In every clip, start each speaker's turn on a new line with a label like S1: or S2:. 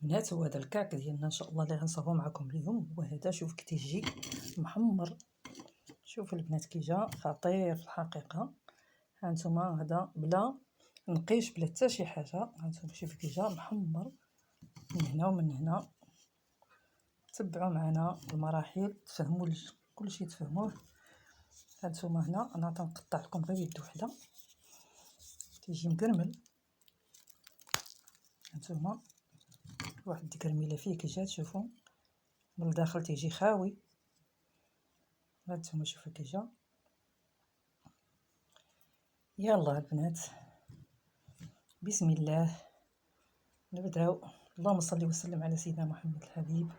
S1: بنات، هو هذا الكعك ديالنا ان شاء الله اللي غنصاوبو معكم اليوم هو هذا. شوف كي تيجي محمر. شوف البنات كي جا خطير في الحقيقه. هانتوما هذا بلا نقيش بلا حتى شي حاجه. هانتوما شوف كي جا محمر من هنا ومن هنا. تبعوا معنا المراحل تفهموا كلشي تفهموه. هانتوما هنا انا تنقطع لكم غير يد وحده تيجي مكرمل. هانتوما واحد الكرميله فيه كي جات شوفوا من الداخل تيجي خاوي. هانتوما شوفوا كي جا. يلا البنات بسم الله نبداو. اللهم صل وسلم على سيدنا محمد الحبيب.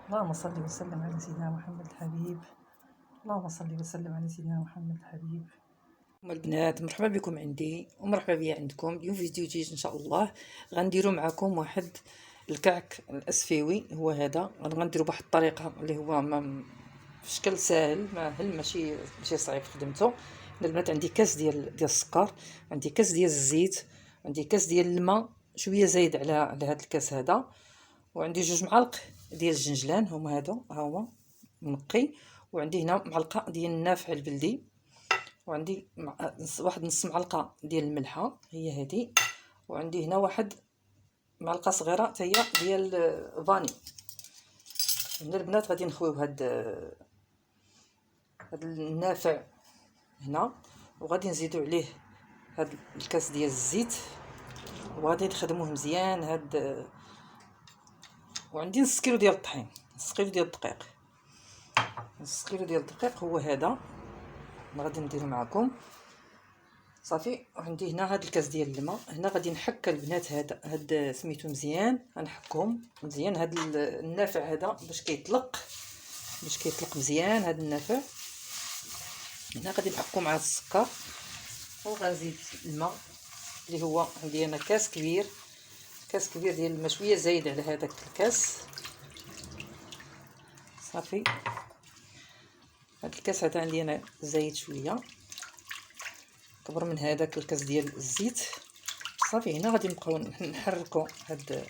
S1: اللهم صل وسلم على سيدنا محمد الحبيب. اللهم صل وسلم على سيدنا محمد الحبيب. البنات مرحبا بكم عندي ومرحبا بيا عندكم. اليوم فيديو جديد ان شاء الله. غنديروا معكم واحد الكعك الاسفيوي. هو هذا غنديروا بواحد الطريقه اللي هو في شكل ساهل ماشي صعيب في خدمته. البنات عندي كاس ديال السكر، عندي كاس ديال الزيت، عندي كاس ديال الماء شويه زايد على هذا الكاس هذا، وعندي 2 معالق ديال الجنجلان هما هادو ها هما منقي، وعندي هنا معلقه ديال النافع البلدي، وعندي واحد نص معلقه ديال الملحه هي هذه، وعندي هنا واحد معلقه صغيره حتى هي ديال فاني. هنا البنات غادي نخويو هاد النافع هنا، وغادي نزيدو عليه هاد الكاس ديال الزيت، وغادي نخدموه مزيان هاد. وعندي نص كيلو ديال الطحين، نص كيلو ديال الدقيق، نص كيلو ديال الدقيق هو هذا غادي نديرو معكم صافي. وعندي هنا هاد الكاس ديال الماء. هنا غادي نحك البنات هاد سميتو مزيان، غنحكهم مزيان هاد النافع هذا باش كيطلق مزيان هاد النافع. هنا غادي نحكو مع السكر، وغنزيد الماء اللي هو عندي انا كاس كبير ديال الماء شويه زايد على هذاك الكاس صافي. هاد الكاس هذا عندي انا زايد شويه كبر من هذاك الكاس ديال الزيت صافي. هنا غادي نبقاو نحركوا هاد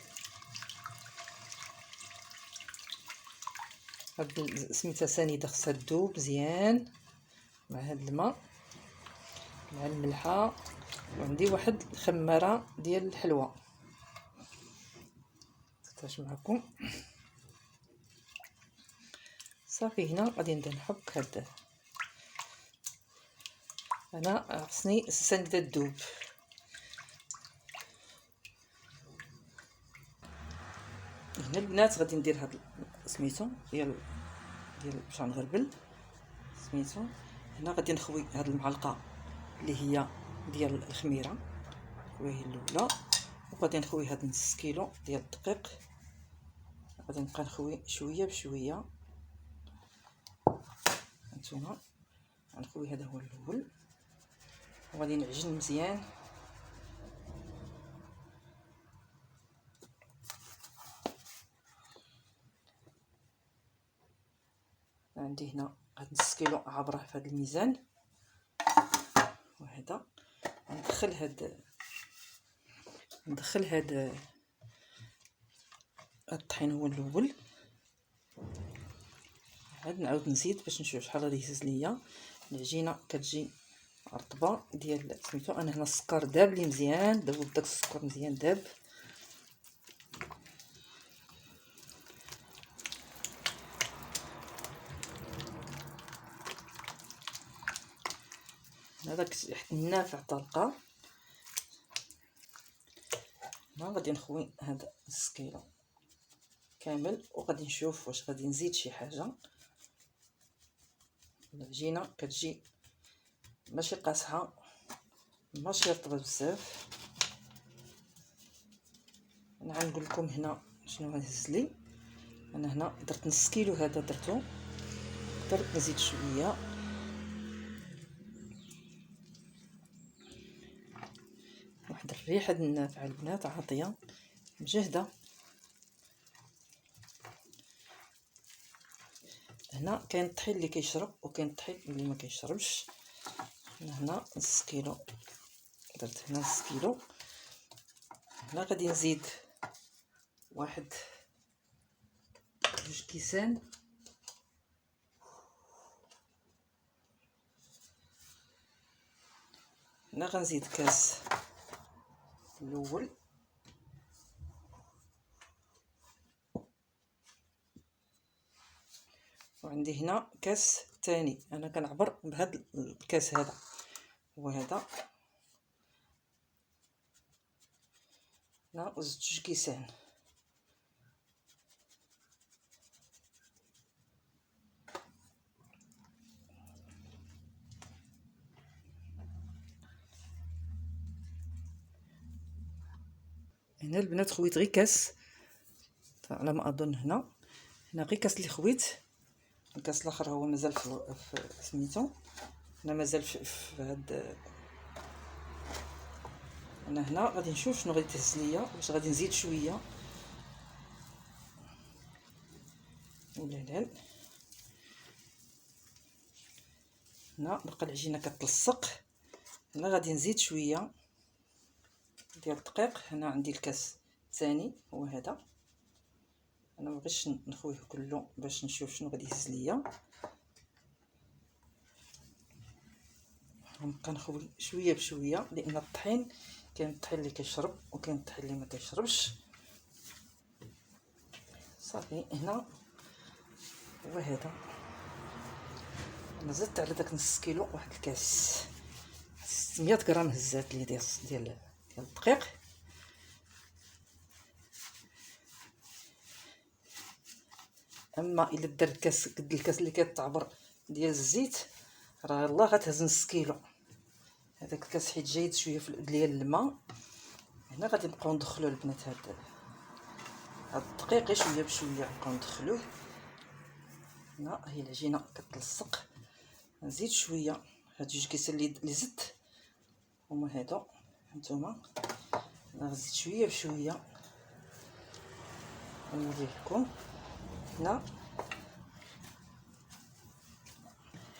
S1: سميتها سنيده، خصها تذوب مزيان مع هاد الماء مع الملحه. وعندي واحد الخماره ديال الحلوى تاش معكم صافي. هنا غادي نبدا نحك هاد. انا خصني السنيده تذوب. هنا البنات غادي ندير هاد سميتو ديال باش نغربل سميتو. هنا غادي نخوي هاد المعلقه اللي هي ديال الخميره وهي الاولى، وغادي نخوي هاد نص كيلو ديال الدقيق. غادي نبقى نخوي شويه بشويه. هانتوما غنخوي هذا هو الاول، وغادي نعجن مزيان. عندي هنا هاد نص كيلو عبره في هذا الميزان، وهذا ندخل هاد الطحين هو الاول. عاد نعاود نزيد باش نشوف شحال غادي يهز ليا. العجينه كتجي رطبه ديال سميتو. انا هنا السكر داب لي مزيان، ذوب داك السكر مزيان داب. هذاك النافع طلقه. هنا غادي نخوي هذا نص كيلو كامل، وغادي نشوف واش غادي نزيد شي حاجه. العجينه كتجي ماشي قاصحه ماشي رطبه بزاف. انا غنقول لكم هنا شنو غنهز لي. انا هنا درت نص كيلو هذا درتو، نقدر نزيد شويه. واحد الريحه النافعه البنات عاطيه مجهده. هنا كاين الطحين اللي كيشرب وكاين الطحين اللي ما كيشربش. هنا نص كيلو درت هنا نص كيلو. هنا غادي نزيد واحد جوج كيسان هنا غنزيد كاس الاول وعندي هنا كاس ثاني. انا كنعبر بهذا الكاس هذا وهذا هنا وزدت جوج كيسان. هنا البنات خويت غير كاس على ما اظن. هنا غير كاس اللي خويت، الكاس الاخر هو مازال في سميتو. انا مازال في هاد. انا هنا غادي نشوف شنو غادي تهز ليا، واش غادي نزيد شويه ولا لا. هنا بقى العجينه كتلصق. هنا غادي نزيد شويه ديال الدقيق. هنا عندي الكاس الثاني هو هذا. انا مبغيتش نخويه كله باش نشوف شنو غادي يهز ليا. غنبقى نخوي شويه بشويه لان الطحين كاين الطحين اللي كيشرب وكاين الطحين اللي ما كيشربش. صافي هنا هو هذا. انا زدت على داك نص كيلو واحد الكاس 600 غرام هزات لي ديال الدقيق. اما الا درت كاس قد الكاس اللي كتعبر ديال الزيت راه الله غتهز نص كيلو. هذاك الكاس حيت جايد شويه ديال الماء. هنا غادي نبقاو ندخلوا البنات هاد الدقيق غير شويه بشويه نبقاو ندخلوه. هنا هي العجينه كتلصق. نزيد شويه هاد جوج كيسان اللي زدت هما هادو هانتوما. انا غنزيد شويه بشويه نوريكم. هنا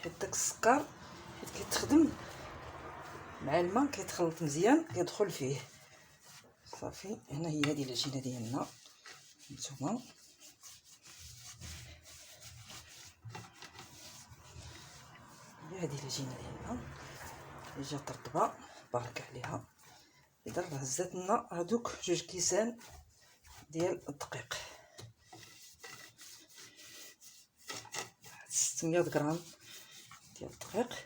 S1: حيت داك السكر حيت كيتخدم مع الماء كيتخلط مزيان كيدخل فيه. صافي هنا هي هذه العجينه ديالنا هانتوما. هي هذه العجينه ديالنا اللي جات رطبه بارك عليها. اذا راه هزات لنا هذوك جوج كيسان ديال الدقيق 600 غرام ديال الدقيق.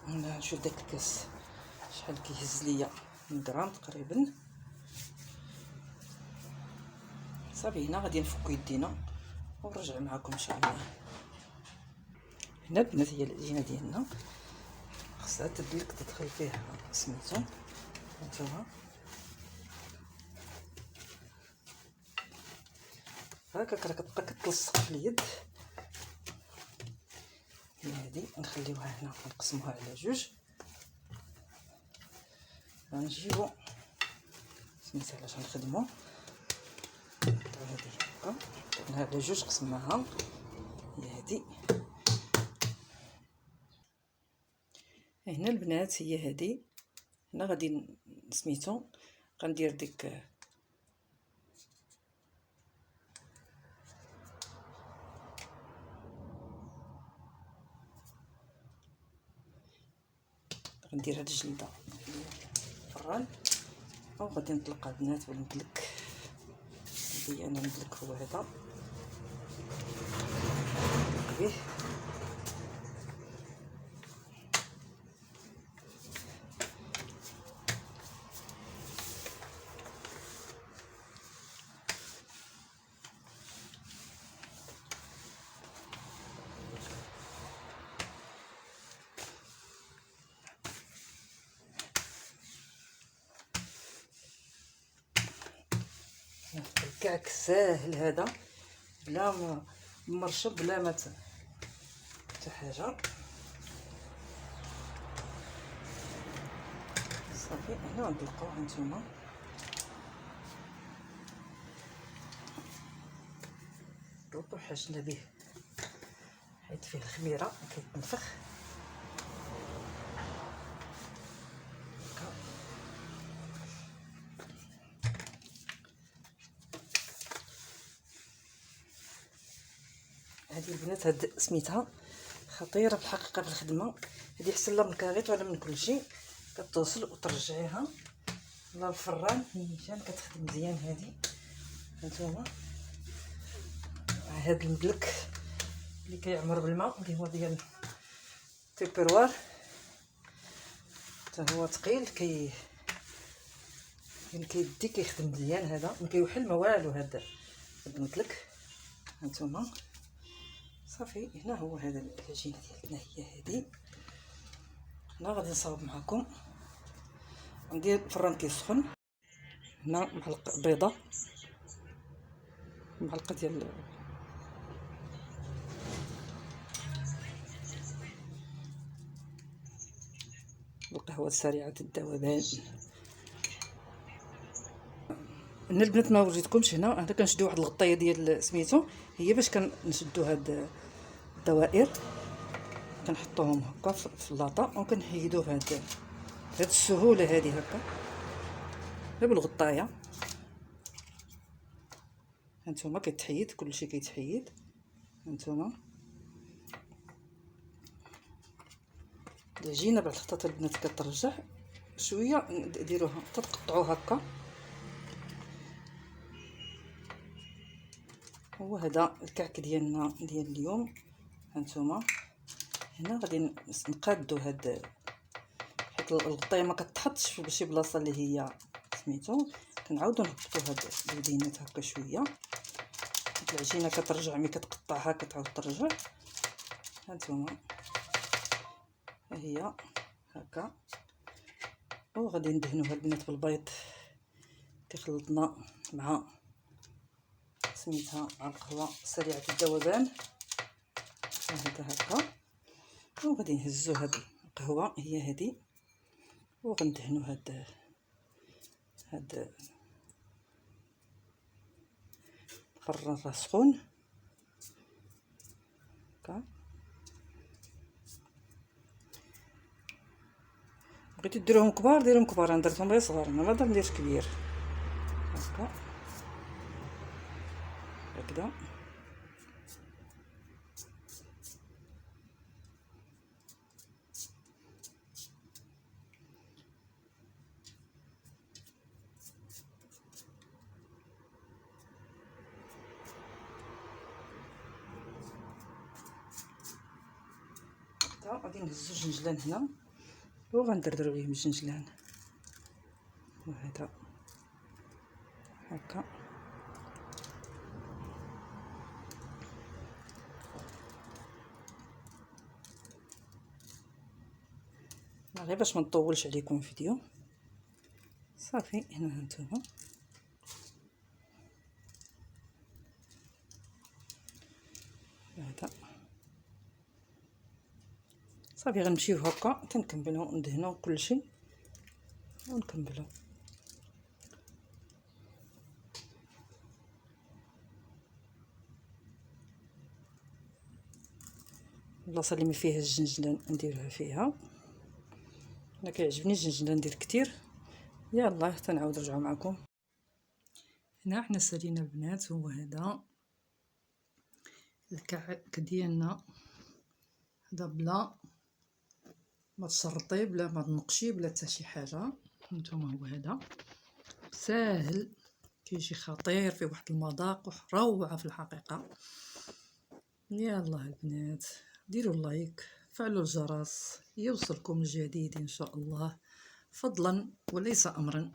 S1: نشوف داك الكاس شحال كيهز ليا من غرام تقريبا. صافي هنا غادي نفكو يدينا ونرجع معكم ان شاء الله. هنا البنات هي العجينه ديالنا خصها تدلك تدخل فيها سميتو هانتوما. هكاك راه كتبقى كتلصق في اليد. هي هادي نخليوها هنا نقسموها على جوج. غنجيبو سميتها علاش غنخدمو هادي هكا درناها على جوج قسمناها. هي هادي. هنا البنات هي هادي. هنا غادي سميتو غندير ديك غندير هاد الجلده الفران وغادي نطلقها البنات وندلك. هادي انا ندلك هو هذا ندلك به. الكعك ساهل هذا بلا ما مرشب بلا ما حتى حاجه. صافي هنا نطلقوه هانتوما. دوطو حاجنا به حيت فيه الخميره كيتنفخ. هذه البنات هاد سميتها خطيره في الحقيقه في الخدمه. هذه احسن لا من الكاغيط ولا من كلشي. كتوصل وترجعيها للفران نيشان كتخدم مزيان. هذه هانتوما هاد المدلك اللي كيعمر بالماء اللي هو ديال تيبروار حتى هو ثقيل كيدي كيخدم مزيان. هذا ما كيوحل ما والو. هذا المدلك هانتوما صافي. هنا هو هذا العجينه ديالنا هي هذه. هنا غادي نصاوب معكم. عندي الفران كيسخن. هنا معلقه بيضه، معلقه ديال القهوه السريعه الذوبان. هنا البنات ما وريتكمش. هنا كنشدو واحد الغطايه ديال سميتو هي باش كنشدو هاد الدوائر كنحطوهم هكا في اللاطه وكنحيدو بهاد السهوله هذه هكا غير بالغطايه. هانتوما كيتحيد كلشي كيتحيد. هانتوما العجينه بعد الخطات البنات كترجع شويه ديروها تقطعوا هكا. هو هذا الكعك ديالنا ديال اليوم. هانتوما هنا غادي نقادو هاد حيت الغطايه ما كتحطش في شي بلاصه اللي هي سميتو. كنعاودو نهبطو هاد البدينات هكا شويه. العجينه كترجع ملي كتقطعها كتعاود ترجع. هانتوما ها هي هكا. وغادي ندهنوها البنات بالبيض كيخلطنا مع سميتها مع القهوه سريعه الذوبان. هذا هكا. وغادي نهزو هاد القهوه هي هذه وغندهنو هاد الفران راه سخون هكا. بغيتو ديروهم كبار ديروهم كبار، انا درتهم غير صغار. انا ما نديرش كبير هكا هكذا. غادي نهزو الجنجلان هنا وغندردرو بهم الجنجلان. وهذا هكا. غير باش ما نطولش عليكم الفيديو صافي. هنا هانتوما هذا صافي. غنمشيو هكا تنكملو ندهنو كلشي ونكملو. البلاصه اللي ما فيها الجنجلان نديرها فيها. انا كيعجبني الجنجلان ندير كتير. يلا تنعاود نرجعوا معكم. هنا حنا سالينا البنات. هو هذا الكعك ديالنا. هذا بلا ما تشرطي بلا ما تنقشي بلا حتى شي حاجه. هانتوما هو هذا ساهل كيجي خطير فيه واحد المذاق روعه في الحقيقه. يلا البنات ديروا اللايك فعلوا الجرس يوصلكم الجديد ان شاء الله فضلا وليس امرا.